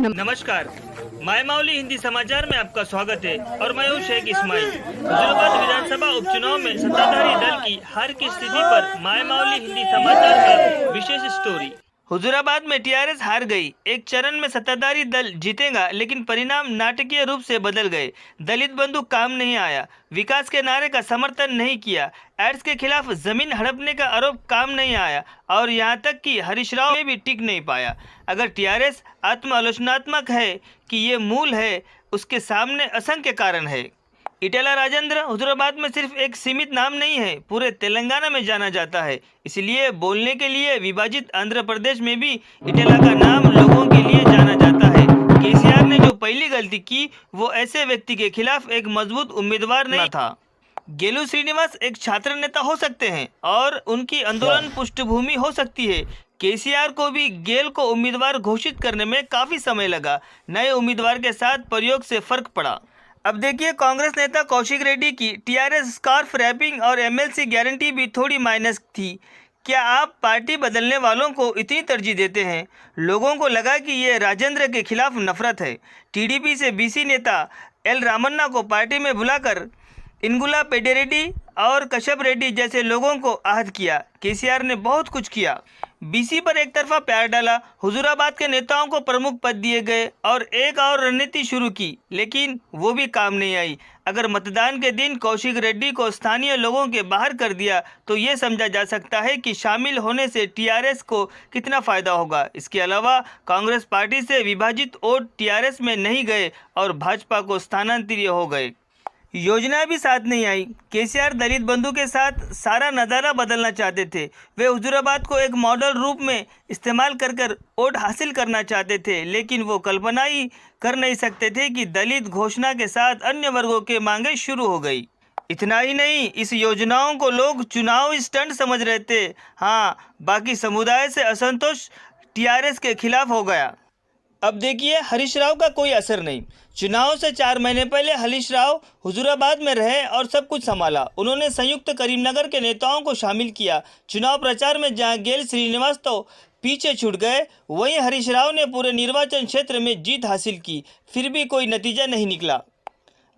नमस्कार, माय माउली हिंदी समाचार में आपका स्वागत है और मैं हूं शेख इस्माइल। हुजूराबाद विधानसभा उपचुनाव में सत्ताधारी दल की हार की स्थिति पर माय माउली हिंदी समाचार का विशेष स्टोरी। हुजूराबाद में टीआरएस हार गई। एक चरण में सत्ताधारी दल जीतेगा, लेकिन परिणाम नाटकीय रूप से बदल गए। दलित बंधु काम नहीं आया, विकास के नारे का समर्थन नहीं किया, एड्स के खिलाफ जमीन हड़पने का आरोप काम नहीं आया और यहां तक कि हरीश राव में भी टिक नहीं पाया। अगर टीआरएस आत्मालोचनात्मक है कि ये मूल है, उसके सामने असंख्य कारण है। इटेला राजेंद्र हुजूराबाद में सिर्फ एक सीमित नाम नहीं है, पूरे तेलंगाना में जाना जाता है। इसलिए बोलने के लिए विभाजित आंध्र प्रदेश में भी इटेला का नाम लोगों के लिए जाना जाता है। केसीआर ने जो पहली गलती की, वो ऐसे व्यक्ति के खिलाफ एक मजबूत उम्मीदवार नहीं था। गेलू श्रीनिवास एक छात्र नेता हो सकते हैं और उनकी आंदोलन पृष्ठभूमि हो सकती है। केसीआर को भी गेल को उम्मीदवार घोषित करने में काफ़ी समय लगा। नए उम्मीदवार के साथ प्रयोग से फर्क पड़ा। अब देखिए, कांग्रेस नेता कौशिक रेड्डी की टीआरएस स्कार्फ रैपिंग और एमएलसी गारंटी भी थोड़ी माइनस थी। क्या आप पार्टी बदलने वालों को इतनी तरजीह देते हैं? लोगों को लगा कि ये राजेंद्र के खिलाफ नफरत है। टीडीपी से बीसी नेता एल रामन्ना को पार्टी में बुलाकर इनगुला पेडेरेड्डी और कश्यप रेड्डी जैसे लोगों को आहत किया। केसीआर ने बहुत कुछ किया। बीसी पर एक तरफा प्यार डाला, हुजूराबाद के नेताओं को प्रमुख पद दिए गए और एक और रणनीति शुरू की, लेकिन वो भी काम नहीं आई। अगर मतदान के दिन कौशिक रेड्डी को स्थानीय लोगों के बाहर कर दिया तो ये समझा जा सकता है कि शामिल होने से टीआरएस को कितना फ़ायदा होगा। इसके अलावा कांग्रेस पार्टी से विभाजित वोट टीआरएस में नहीं गए और भाजपा को स्थानांतरित हो गए। योजना भी साथ नहीं आई। केसीआर दलित बंधु के साथ सारा नज़ारा बदलना चाहते थे। वे हुजूराबाद को एक मॉडल रूप में इस्तेमाल कर वोट हासिल करना चाहते थे, लेकिन वो कल्पना ही कर नहीं सकते थे कि दलित घोषणा के साथ अन्य वर्गों के मांगे शुरू हो गई। इतना ही नहीं, इस योजनाओं को लोग चुनाव स्टंट समझ रहे थे। हाँ, बाकी समुदाय से असंतोष टीआरएस के खिलाफ हो गया। अब देखिए, हरीश राव का कोई असर नहीं। चुनाव से 4 महीने पहले हरीश राव हुजूराबाद में रहे और सब कुछ संभाला। उन्होंने संयुक्त करीमनगर के नेताओं को शामिल किया। चुनाव प्रचार में जहां गेल श्रीनिवास तो पीछे छूट गए, वहीं हरीश राव ने पूरे निर्वाचन क्षेत्र में जीत हासिल की। फिर भी कोई नतीजा नहीं निकला।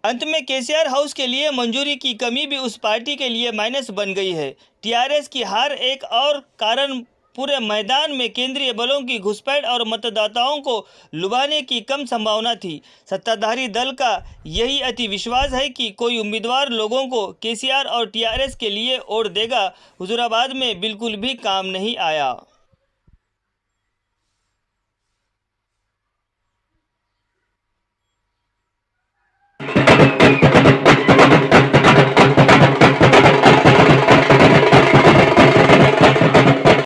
अंत में केसीआर हाउस के लिए मंजूरी की कमी भी उस पार्टी के लिए माइनस बन गई है। टीआरएस की हार एक और कारण पूरे मैदान में केंद्रीय बलों की घुसपैठ और मतदाताओं को लुभाने की कम संभावना थी। सत्ताधारी दल का यही अति विश्वास है कि कोई उम्मीदवार लोगों को केसीआर और टीआरएस के लिए वोट देगा। हुजूराबाद में बिल्कुल भी काम नहीं आया।